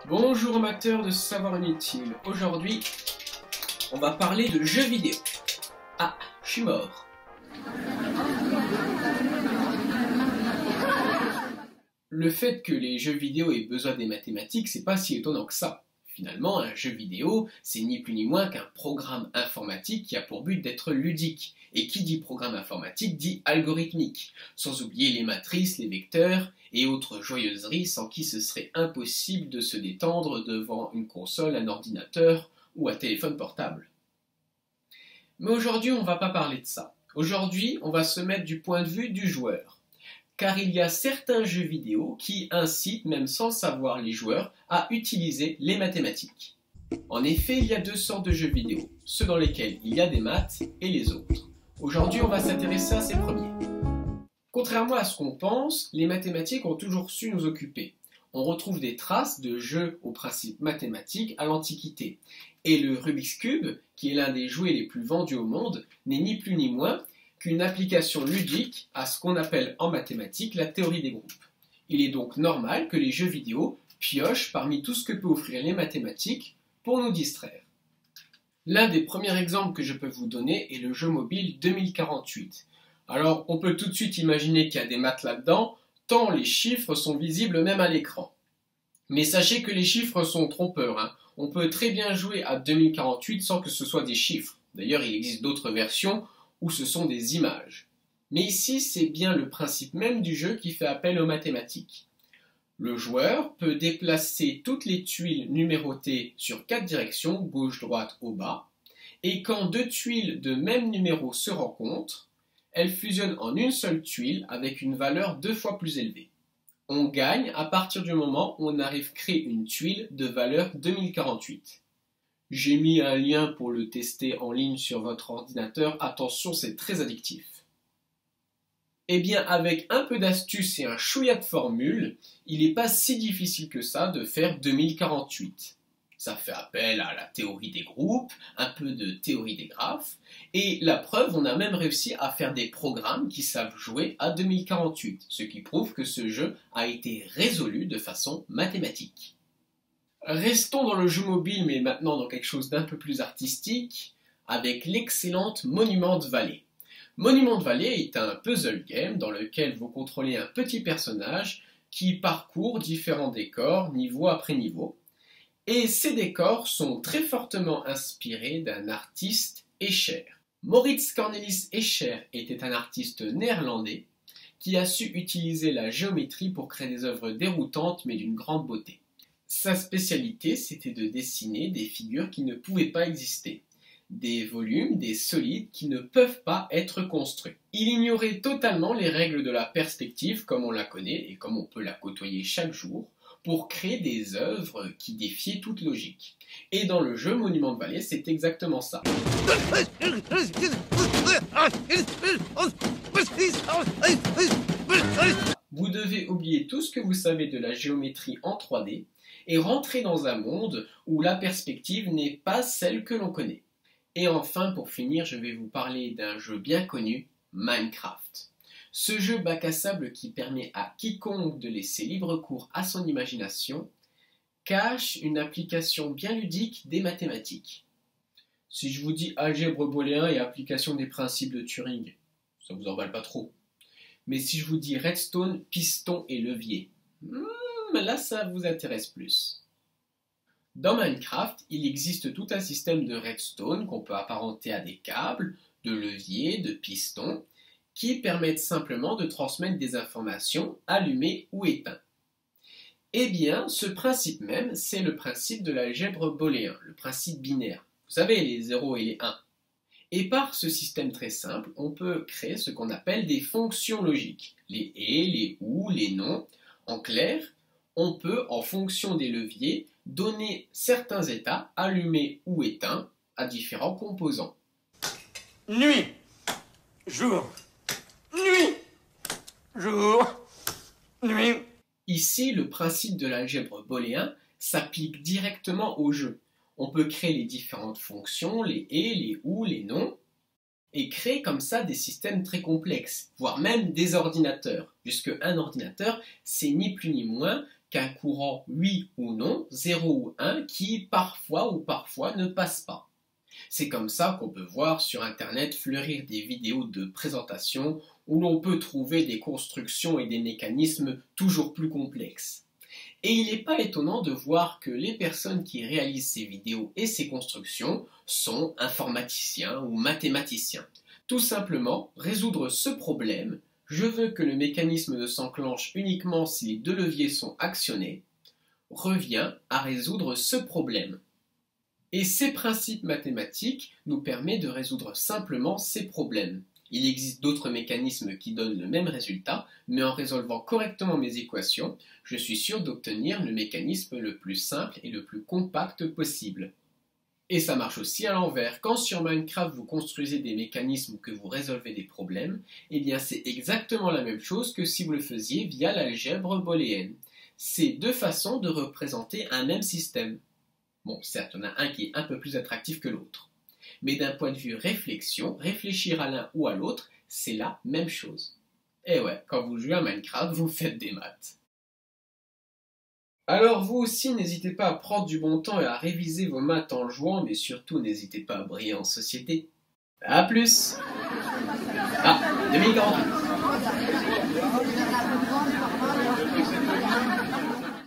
Bonjour amateurs de savoir inutile. Aujourd'hui, on va parler de jeux vidéo. Ah, je suis mort. Le fait que les jeux vidéo aient besoin des mathématiques, c'est pas si étonnant que ça. Finalement, un jeu vidéo, c'est ni plus ni moins qu'un programme informatique qui a pour but d'être ludique. Et qui dit programme informatique dit algorithmique, sans oublier les matrices, les vecteurs et autres joyeuseries sans qui ce serait impossible de se détendre devant une console, un ordinateur ou un téléphone portable. Mais aujourd'hui, on ne va pas parler de ça. Aujourd'hui, on va se mettre du point de vue du joueur. Car il y a certains jeux vidéo qui incitent, même sans le savoir les joueurs, à utiliser les mathématiques. En effet, il y a deux sortes de jeux vidéo, ceux dans lesquels il y a des maths et les autres. Aujourd'hui, on va s'intéresser à ces premiers. Contrairement à ce qu'on pense, les mathématiques ont toujours su nous occuper. On retrouve des traces de jeux au principe mathématique à l'Antiquité. Et le Rubik's Cube, qui est l'un des jouets les plus vendus au monde, n'est ni plus ni moins qu'une application ludique à ce qu'on appelle en mathématiques la théorie des groupes. Il est donc normal que les jeux vidéo piochent parmi tout ce que peut offrir les mathématiques pour nous distraire. L'un des premiers exemples que je peux vous donner est le jeu mobile 2048. Alors, on peut tout de suite imaginer qu'il y a des maths là-dedans, tant les chiffres sont visibles même à l'écran. Mais sachez que les chiffres sont trompeurs. On peut très bien jouer à 2048 sans que ce soit des chiffres. D'ailleurs, il existe d'autres versions où ce sont des images. Mais ici, c'est bien le principe même du jeu qui fait appel aux mathématiques. Le joueur peut déplacer toutes les tuiles numérotées sur 4 directions, gauche, droite, haut, bas, et quand deux tuiles de même numéro se rencontrent, elles fusionnent en une seule tuile avec une valeur 2 fois plus élevée. On gagne à partir du moment où on arrive à créer une tuile de valeur 2048. J'ai mis un lien pour le tester en ligne sur votre ordinateur, attention, c'est très addictif. Eh bien, avec un peu d'astuce et un chouïa de formule, il n'est pas si difficile que ça de faire 2048. Ça fait appel à la théorie des groupes, un peu de théorie des graphes, et la preuve, on a même réussi à faire des programmes qui savent jouer à 2048, ce qui prouve que ce jeu a été résolu de façon mathématique. Restons dans le jeu mobile, mais maintenant dans quelque chose d'un peu plus artistique, avec l'excellente Monument Valley. Monument Valley est un puzzle game dans lequel vous contrôlez un petit personnage qui parcourt différents décors niveau après niveau. Et ces décors sont très fortement inspirés d'un artiste Escher. Maurits Cornelis Escher était un artiste néerlandais qui a su utiliser la géométrie pour créer des œuvres déroutantes mais d'une grande beauté. Sa spécialité, c'était de dessiner des figures qui ne pouvaient pas exister. Des volumes, des solides qui ne peuvent pas être construits. Il ignorait totalement les règles de la perspective comme on la connaît et comme on peut la côtoyer chaque jour pour créer des œuvres qui défiaient toute logique. Et dans le jeu Monument Valley, c'est exactement ça. Vous devez oublier tout ce que vous savez de la géométrie en 3D et rentrer dans un monde où la perspective n'est pas celle que l'on connaît. Et enfin, pour finir, je vais vous parler d'un jeu bien connu, Minecraft. Ce jeu bac à sable qui permet à quiconque de laisser libre cours à son imagination cache une application bien ludique des mathématiques. Si je vous dis algèbre booléen et application des principes de Turing, ça vous emballe pas trop. Mais si je vous dis redstone, piston et levier, là ça vous intéresse plus. Dans Minecraft, il existe tout un système de redstone qu'on peut apparenter à des câbles, de leviers, de pistons, qui permettent simplement de transmettre des informations allumées ou éteintes. Eh bien, ce principe même, c'est le principe de l'algèbre booléen, le principe binaire. Vous savez, les 0 et les 1. Et par ce système très simple, on peut créer ce qu'on appelle des fonctions logiques. Les et, les ou, les non. En clair, on peut, en fonction des leviers, donner certains états allumés ou éteints à différents composants. Nuit, jour, nuit, jour, nuit. Ici, le principe de l'algèbre booléen s'applique directement au jeu. On peut créer les différentes fonctions, les et, les ou, les non, et créer comme ça des systèmes très complexes, voire même des ordinateurs, puisque un ordinateur, c'est ni plus ni moins qu'un courant oui ou non, 0 ou 1, qui parfois ou parfois ne passe pas. C'est comme ça qu'on peut voir sur Internet fleurir des vidéos de présentation où l'on peut trouver des constructions et des mécanismes toujours plus complexes. Et il n'est pas étonnant de voir que les personnes qui réalisent ces vidéos et ces constructions sont informaticiens ou mathématiciens. Tout simplement, résoudre ce problème, je veux que le mécanisme ne s'enclenche uniquement si les deux leviers sont actionnés, revient à résoudre ce problème. Et ces principes mathématiques nous permettent de résoudre simplement ces problèmes. Il existe d'autres mécanismes qui donnent le même résultat, mais en résolvant correctement mes équations, je suis sûr d'obtenir le mécanisme le plus simple et le plus compact possible. Et ça marche aussi à l'envers. Quand sur Minecraft vous construisez des mécanismes ou que vous résolvez des problèmes, eh bien c'est exactement la même chose que si vous le faisiez via l'algèbre booléenne. C'est deux façons de représenter un même système. Bon, certes, il y en a un qui est un peu plus attractif que l'autre. Mais d'un point de vue réflexion, réfléchir à l'un ou à l'autre, c'est la même chose. Et ouais, quand vous jouez à Minecraft, vous faites des maths. Alors vous aussi, n'hésitez pas à prendre du bon temps et à réviser vos maths en jouant, mais surtout n'hésitez pas à briller en société. A plus! Ah, 2048.